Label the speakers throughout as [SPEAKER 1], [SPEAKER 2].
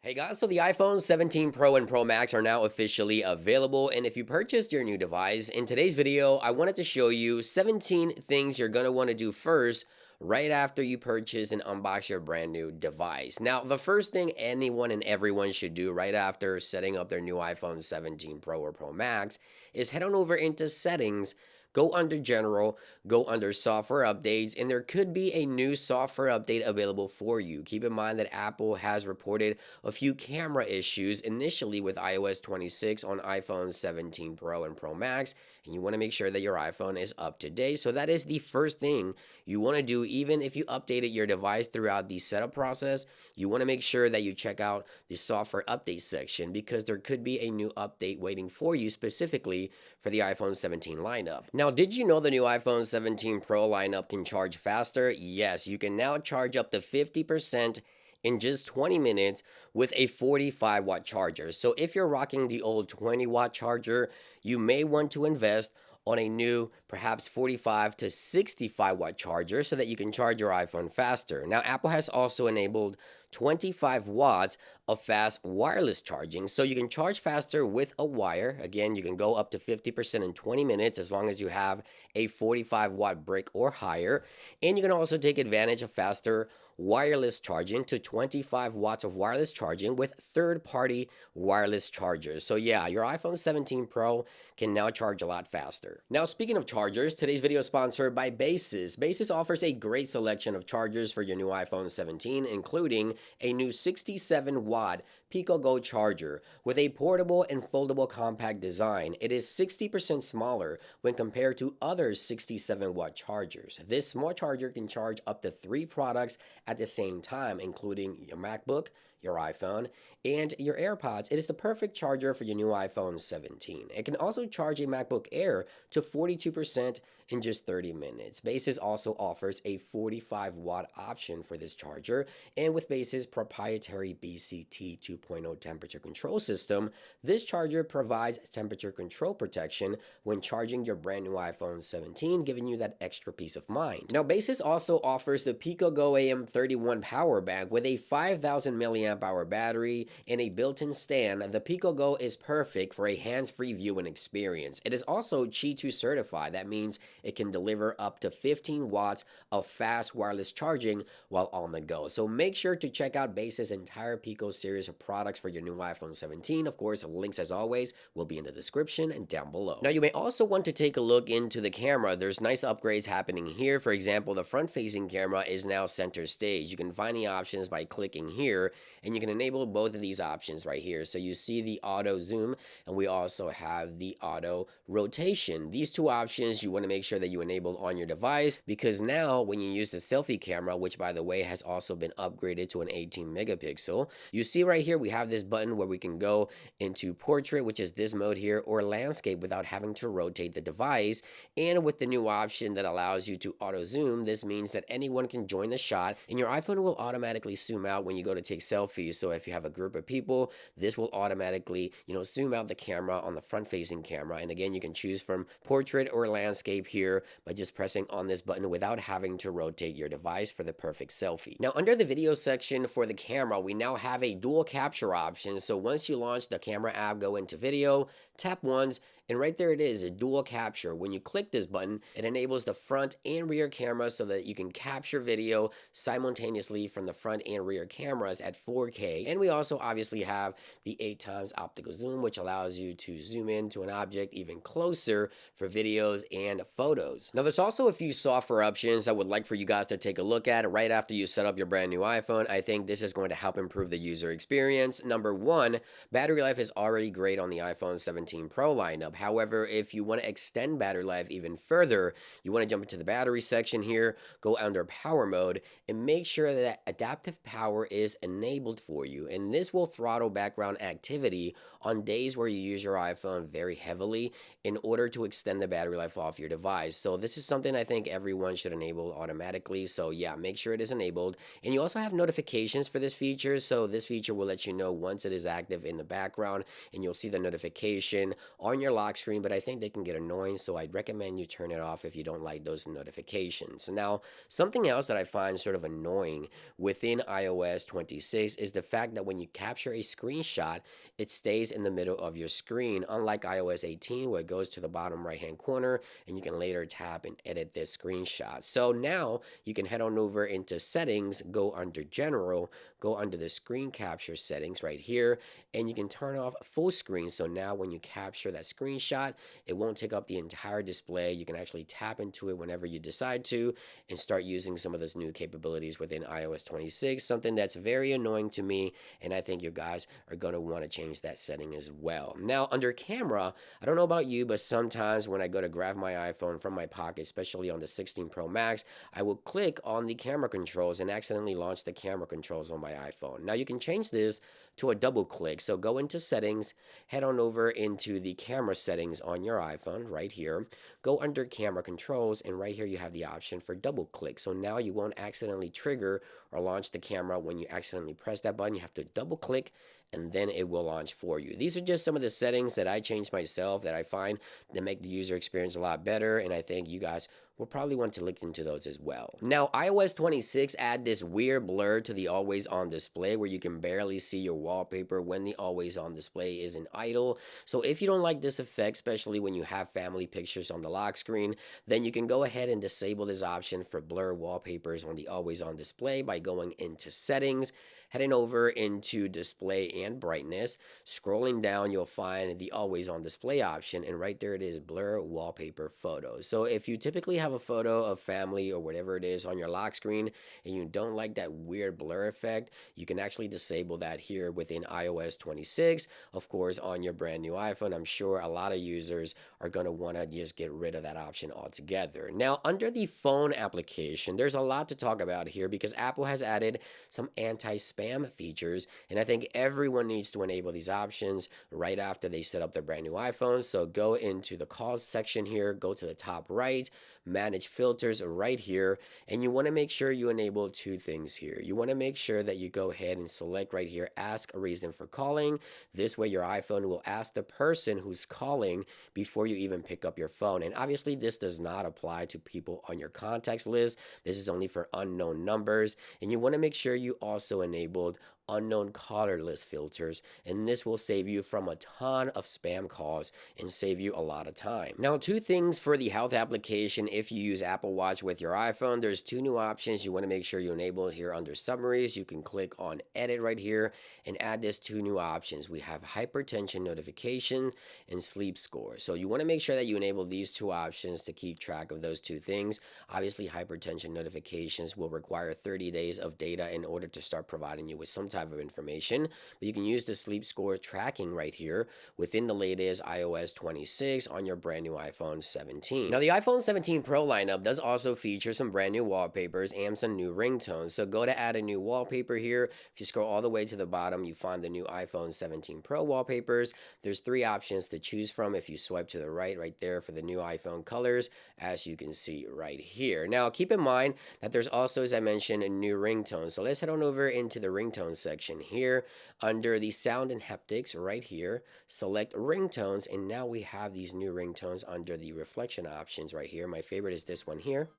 [SPEAKER 1] Hey guys, so the iPhone 17 Pro and Pro Max are now officially available, and if you purchased your new device, in today's video, I wanted to show you 17 things you're going to want to do first right after you purchase and unbox your brand new device. Now, the first thing anyone and everyone should do right after setting up their new iPhone 17 Pro or Pro Max is head on over into Settings, go under General, go under Software Updates, and there could be a new software update available for you. Keep in mind that Apple has reported a few camera issues initially with iOS 26 on iPhone 17 Pro and Pro Max, and you want to make sure that your iPhone is up to date. So that is the first thing you want to do. Even if you updated your device throughout the setup process, you want to make sure that you check out the software update section because there could be a new update waiting for you specifically for the iPhone 17 lineup. Now, did you know the new iPhone 17 Pro lineup can charge faster? Yes, you can now charge up to 50% in just 20 minutes with a 45 watt charger. So if you're rocking the old 20 watt charger, you may want to invest on a new, perhaps 45 to 65 watt charger so that you can charge your iPhone faster. Now, Apple has also enabled 25 watts of fast wireless charging, so you can charge faster with a wire. Again, you can go up to 50% in 20 minutes as long as you have a 45 watt brick or higher. And you can also take advantage of faster wireless charging to 25 watts of wireless charging with third-party wireless chargers. So yeah, your iPhone 17 Pro can now charge a lot faster. Now, speaking of chargers, today's video is sponsored by Baseus. Baseus offers a great selection of chargers for your new iPhone 17, including a new 67-watt Pico Go charger with a portable and foldable compact design. It is 60% smaller when compared to other 67-watt chargers. This small charger can charge up to 3 products at the same time, including your MacBook, your iPhone, and your AirPods. It is the perfect charger for your new iPhone 17. It can also charge a MacBook Air to 42% in just 30 minutes. Baseus also offers a 45 watt option for this charger, and with Baseus' proprietary BCT 2.0 temperature control system, this charger provides temperature control protection when charging your brand new iPhone 17, giving you that extra peace of mind. Now, Baseus also offers the Pico Go AM31 power bank with a 5,000 milliamp hour battery and a built-in stand. The Pico Go is perfect for a hands-free viewing experience. It is also Qi2 certified. That means it can deliver up to 15 watts of fast wireless charging while on the go. So make sure to check out Baseus' entire Pico series of products for your new iPhone 17. Of course, links as always will be in the description and down below. Now, you may also want to take a look into the camera. There's nice upgrades happening here. For example, the front-facing camera is now center stage. You can find the options by clicking here, and you can enable both of these options right here. So you see the auto zoom, and we also have the auto rotation. These two options you want to make sure that you enable on your device, because now when you use the selfie camera, which by the way has also been upgraded to an 18 megapixel, you see right here we have this button where we can go into portrait, which is this mode here, or landscape without having to rotate the device. And with the new option that allows you to auto zoom, this means that anyone can join the shot and your iPhone will automatically zoom out when you go to take selfies. So if you have a group of people, this will automatically, zoom out the camera on the front facing camera. And again, you can choose from portrait or landscape here by just pressing on this button without having to rotate your device for the perfect selfie. Now, under the video section for the camera, we now have a dual capture option. So once you launch the camera app, go into video, tap once, and right there it is, a dual capture. When you click this button, it enables the front and rear camera so that you can capture video simultaneously from the front and rear cameras at 4K. And we also obviously have the 8x optical zoom, which allows you to zoom in to an object even closer for videos and photos. Now, there's also a few software options I would like for you guys to take a look at right after you set up your brand new iPhone. I think this is going to help improve the user experience. Number one, battery life is already great on the iPhone 17 Pro lineup. However, if you want to extend battery life even further, you want to jump into the battery section here, go under power mode, and make sure that adaptive power is enabled for you. And this will throttle background activity on days where you use your iPhone very heavily in order to extend the battery life off your device. So this is something I think everyone should enable automatically. So yeah, make sure it is enabled. And you also have notifications for this feature. So this feature will let you know once it is active in the background, and you'll see the notification on your lock screen, but I think they can get annoying, so I'd recommend you turn it off if you don't like those notifications. Now, something else that I find sort of annoying within iOS 26 is the fact that when you capture a screenshot, it stays in the middle of your screen, unlike iOS 18 where it goes to the bottom right hand corner and you can later tap and edit this screenshot. So now you can head on over into settings, go under general, go under the screen capture settings right here, and you can turn off full screen. So now when you capture that screenshot, it won't take up the entire display. You can actually tap into it whenever you decide to and start using some of those new capabilities within iOS 26, something that's very annoying to me, and I think you guys are going to want to change that setting as well. Now, under camera, I don't know about you, but sometimes when I go to grab my iPhone from my pocket, especially on the 16 Pro Max, I will click on the camera controls and accidentally launch the camera controls on my iPhone. Now, you can change this to a double click. So go into settings, head on over into the camera settings on your iPhone right here, go under camera controls, and right here you have the option for double click. So now you won't accidentally trigger or launch the camera when you accidentally press that button. You have to double click and then it will launch for you. These are just some of the settings that I changed myself that I find that make the user experience a lot better, and I think you guys will probably want to look into those as well. Now, iOS 26 add this weird blur to the always on display where you can barely see your wallpaper when the always on display is in idle. So if you don't like this effect, especially when you have family pictures on the lock screen, then you can go ahead and disable this option for blur wallpapers on the always on display by going into settings, heading over into display and brightness. Scrolling down, you'll find the always on display option, and right there it is, blur wallpaper photos. So if you typically have a photo of family or whatever it is on your lock screen and you don't like that weird blur effect, you can actually disable that here within iOS 26. Of course, on your brand new iPhone, I'm sure a lot of users are going to want to just get rid of that option altogether. Now, under the phone application, there's a lot to talk about here because Apple has added some anti-spam features, and I think everyone needs to enable these options right after they set up their brand new iPhone. So go into the calls section here, go to the top right, manage filters right here, and you want to make sure you enable two things here. You want to make sure that you go ahead and select right here, ask a reason for calling. This way your iPhone will ask the person who's calling before you even pick up your phone. And obviously this does not apply to people on your contacts list. This is only for unknown numbers, and you want to make sure you also enabled unknown caller list filters, and this will save you from a ton of spam calls and save you a lot of time. Now, two things for the health application. If you use Apple Watch with your iPhone, there's two new options you want to make sure you enable here under summaries. You can click on edit right here and add this two new options. We have hypertension notification and sleep score. So you want to make sure that you enable these two options to keep track of those two things. Obviously, hypertension notifications will require 30 days of data in order to start providing you with some type of information, but you can use the sleep score tracking right here within the latest iOS 26 on your brand new iPhone 17. Now, the iPhone 17 Pro lineup does also feature some brand new wallpapers and some new ringtones. So go to add a new wallpaper here. If you scroll all the way to the bottom, you find the new iPhone 17 Pro wallpapers. There's three options to choose from if you swipe to the right there for the new iPhone colors, as you can see right here. Now, keep in mind that there's also, as I mentioned, a new ringtone. So let's head on over into the ringtone section here under the sound and haptics right here, select ringtones, and now we have these new ringtones under the reflection options right here. My favorite is this one here.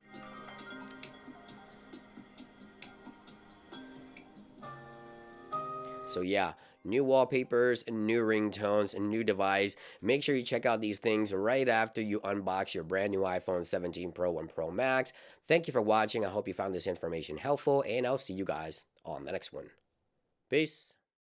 [SPEAKER 1] So yeah, new wallpapers, new ringtones, and new device. Make sure you check out these things right after you unbox your brand new iPhone 17 Pro and Pro Max. Thank you for watching. I hope you found this information helpful, and I'll see you guys on the next one. Peace.